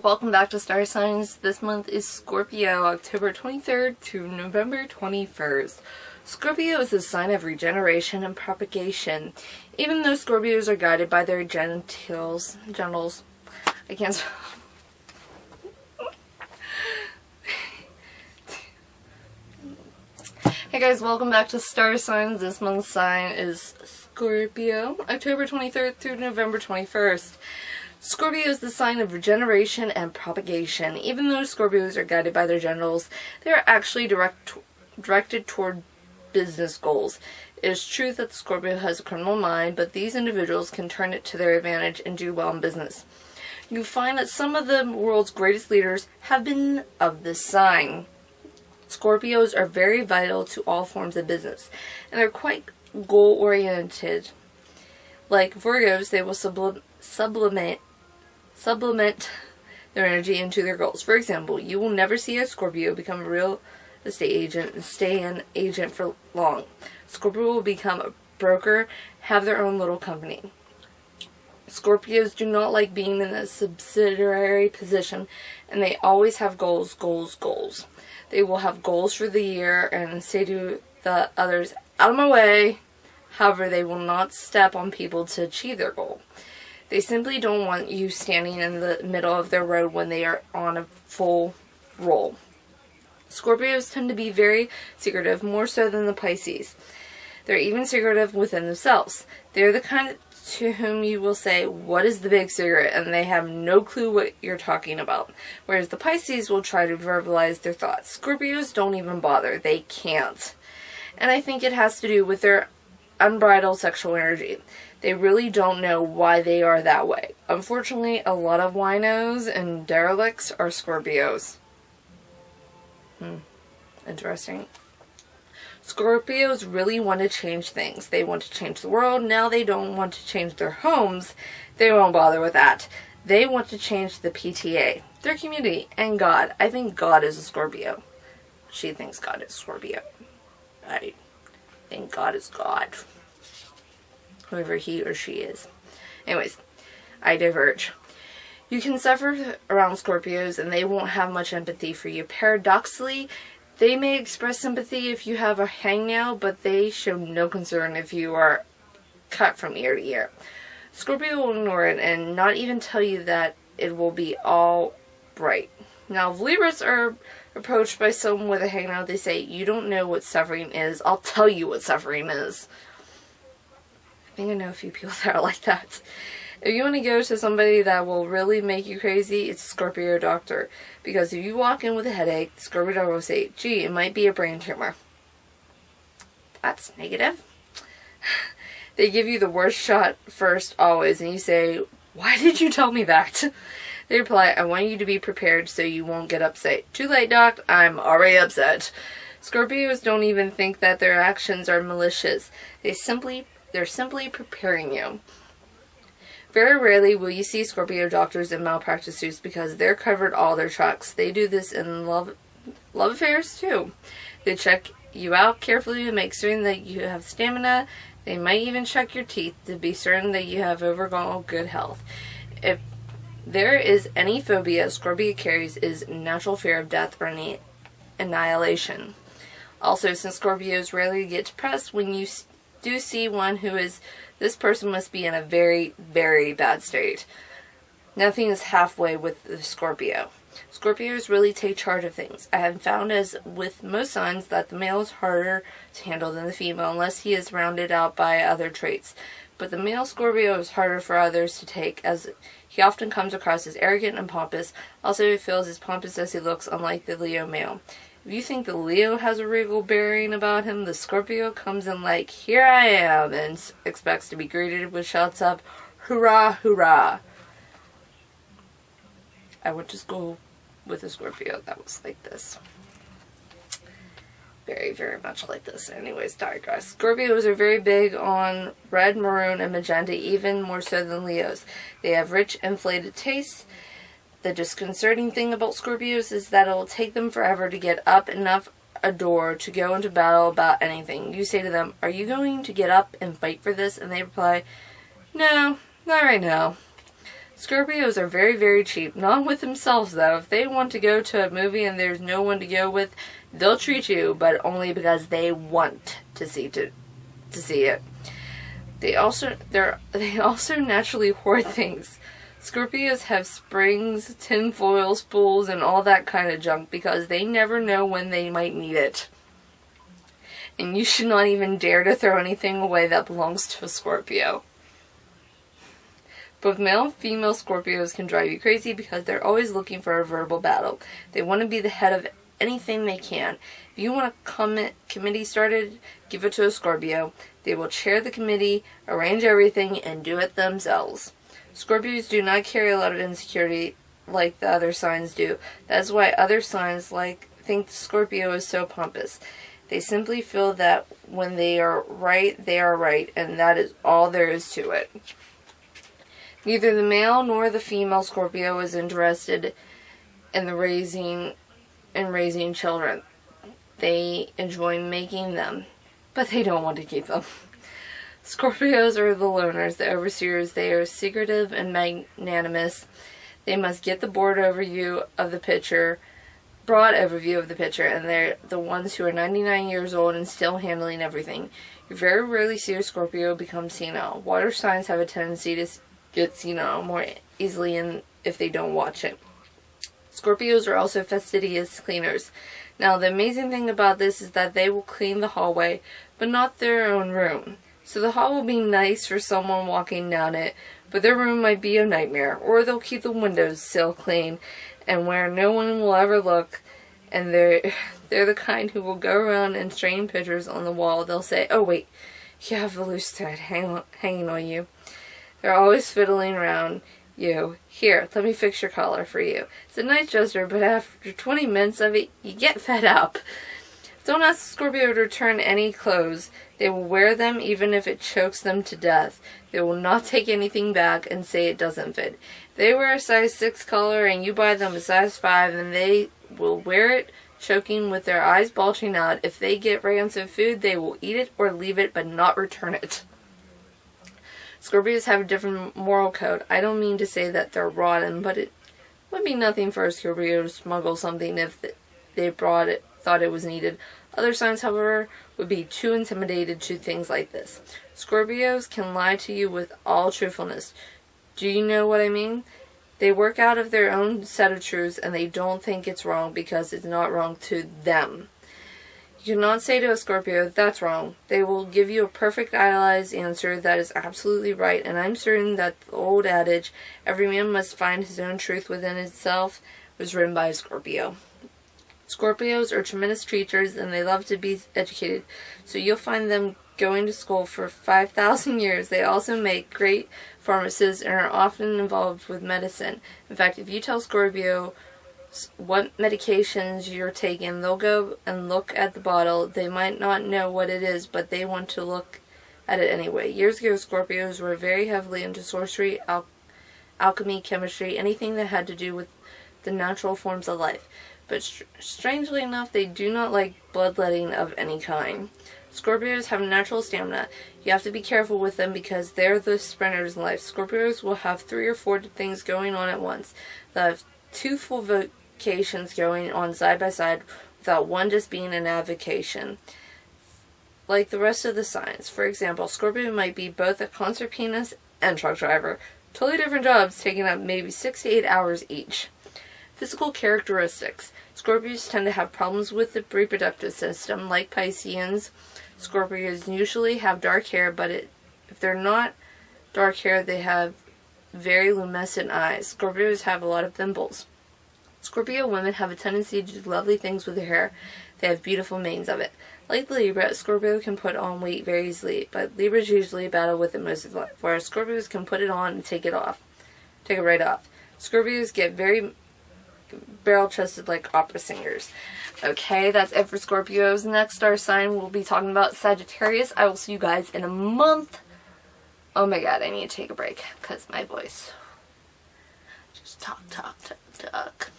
welcome back to Star Signs. This month is Scorpio, October 23rd to November 21st. Scorpio is a sign of regeneration and propagation. Even though Scorpios are guided by their genitals, I can't Hey guys, welcome back to Star Signs. This month's sign is Scorpio, October 23rd through November 21st. Scorpio is the sign of regeneration and propagation. Even though Scorpios are guided by their genitals, they are actually directed toward business goals. It is true that the Scorpio has a criminal mind, but these individuals can turn it to their advantage and do well in business. You find that some of the world's greatest leaders have been of this sign. Scorpios are very vital to all forms of business, and they're quite goal-oriented. Like Virgos, they will sublimate their energy into their goals. For example, you will never see a Scorpio become a real estate agent and stay an agent for long. Scorpio will become a broker, have their own little company. Scorpios do not like being in a subsidiary position, and they always have goals. They will have goals for the year and say to the others, "Out of my way." However, they will not step on people to achieve their goal. They simply don't want you standing in the middle of their road when they are on a full roll. Scorpios tend to be very secretive, more so than the Pisces. They're even secretive within themselves. They're the kind to whom you will say, "What is the big secret?" and they have no clue what you're talking about. Whereas the Pisces will try to verbalize their thoughts. Scorpios don't even bother. They can't. And I think it has to do with their unbridled sexual energy. They really don't know why they are that way. Unfortunately, a lot of winos and derelicts are Scorpios. Interesting. Scorpios really want to change things. They want to change the world. Now they don't want to change their homes. They won't bother with that. They want to change the PTA, their community, and God. I think God is a Scorpio. She thinks God is Scorpio. I think God is God. Whoever he or she is. Anyways, I diverge. You can suffer around Scorpios and they won't have much empathy for you. Paradoxically, they may express sympathy if you have a hangnail, but they show no concern if you are cut from ear to ear. Scorpio will ignore it and not even tell you that it will be all right. Now, if Libras are approached by someone with a hangnail, they say, "You don't know what suffering is. I'll tell you what suffering is." I think I know a few people that are like that. If you want to go to somebody that will really make you crazy, it's a Scorpio doctor. Because if you walk in with a headache, the Scorpio doctor will say, "Gee, it might be a brain tumor." That's negative. They give you the worst shot first, always, and you say, "Why did you tell me that?" They reply, "I want you to be prepared so you won't get upset." "Too late, doc. I'm already upset." Scorpios don't even think that their actions are malicious. They're simply preparing you. Very rarely will you see Scorpio doctors in malpractice suits because they're covered all their tracks. They do this in love affairs too. They check you out carefully to make certain that you have stamina. They might even check your teeth to be certain that you have overall good health. If there is any phobia Scorpio carries is natural fear of death or annihilation. Also, since Scorpios rarely get depressed, when you do see one who is, this person must be in a very, very bad state. Nothing is halfway with the Scorpio. Scorpios really take charge of things. I have found, as with most signs, that the male is harder to handle than the female unless he is rounded out by other traits. But the male Scorpio is harder for others to take, as he often comes across as arrogant and pompous. Also, he feels as pompous as he looks, unlike the Leo male. If you think the Leo has a regal bearing about him, the Scorpio comes in like, "Here I am," and expects to be greeted with shouts of, "Hurrah, hurrah." I went to school with a Scorpio that was like this. Very, very much like this. Anyways, digress. Scorpios are very big on red, maroon, and magenta, even more so than Leos. They have rich, inflated tastes. The disconcerting thing about Scorpios is that it will take them forever to get up enough a door to go into battle about anything. You say to them, "Are you going to get up and fight for this?" And they reply, "No, not right now." Scorpios are very, very cheap. Not with themselves, though. If they want to go to a movie and there's no one to go with, they'll treat you, but only because they want to see it. They also naturally hoard things. Scorpios have springs, tin foil, spools, and all that kind of junk because they never know when they might need it. And you should not even dare to throw anything away that belongs to a Scorpio. Both male and female Scorpios can drive you crazy because they're always looking for a verbal battle. They want to be the head of anything they can. If you want a committee started, give it to a Scorpio. They will chair the committee, arrange everything, and do it themselves. Scorpios do not carry a lot of insecurity like the other signs do. That's why other signs think the Scorpio is so pompous. They simply feel that when they are right, and that is all there is to it. Neither the male nor the female Scorpio is interested in raising children. They enjoy making them, but they don't want to keep them. Scorpios are the loners, the overseers. They are secretive and magnanimous. They must get the broad overview of the picture, and they're the ones who are 99 years old and still handling everything. You very rarely see a Scorpio become senile. Water signs have a tendency to get senile more easily if they don't watch it. Scorpios are also fastidious cleaners. Now, the amazing thing about this is that they will clean the hallway, but not their own room. So the hall will be nice for someone walking down it, but their room might be a nightmare. Or they'll keep the windows still clean, and where no one will ever look. And they're the kind who will go around and strain pictures on the wall. They'll say, "Oh wait, you have a loose thread hanging on you." They're always fiddling around you. "Here, let me fix your collar for you." It's a nice gesture, but after 20 minutes of it, you get fed up. Don't ask the Scorpio to return any clothes. They will wear them even if it chokes them to death. They will not take anything back and say it doesn't fit. If they wear a size 6 collar and you buy them a size 5, then they will wear it choking with their eyes bulging out. If they get rancid food, they will eat it or leave it but not return it. Scorpios have a different moral code. I don't mean to say that they're rotten, but it would be nothing for a Scorpio to smuggle something if they thought it was needed. Other signs, however, would be too intimidated to things like this. Scorpios can lie to you with all truthfulness. Do you know what I mean? They work out of their own set of truths and they don't think it's wrong because it's not wrong to them. You cannot say to a Scorpio, "That's wrong." They will give you a perfect idealized answer that is absolutely right, and I'm certain that the old adage, "Every man must find his own truth within himself," was written by a Scorpio. Scorpios are tremendous teachers and they love to be educated, so you'll find them going to school for 5,000 years. They also make great pharmacists and are often involved with medicine. In fact, if you tell Scorpio what medications you're taking, they'll go and look at the bottle. They might not know what it is, but they want to look at it anyway. Years ago, Scorpios were very heavily into sorcery, alchemy, chemistry, anything that had to do with the natural forms of life. But strangely enough, they do not like bloodletting of any kind. Scorpios have natural stamina. You have to be careful with them because they're the sprinters in life. Scorpios will have 3 or 4 things going on at once. They'll have 2 full vocations going on side by side without one just being an avocation. Like the rest of the signs. For example, Scorpio might be both a concert pianist and truck driver. Totally different jobs taking up maybe 6 to 8 hours each. Physical characteristics. Scorpios tend to have problems with the reproductive system, like Pisceans. Scorpios usually have dark hair, but if they're not dark hair, they have very luminescent eyes. Scorpios have a lot of pimples. Scorpio women have a tendency to do lovely things with their hair. They have beautiful manes of it. Like the Libra, Scorpio can put on weight very easily, but Libras usually battle with it most of the life, whereas Scorpios can put it on and take it right off. Scorpios get very barrel-chested like opera singers. Okay, that's it for Scorpios. Next star sign we'll be talking about Sagittarius. I will see you guys in a month. Oh my god, I need to take a break because my voice just talk.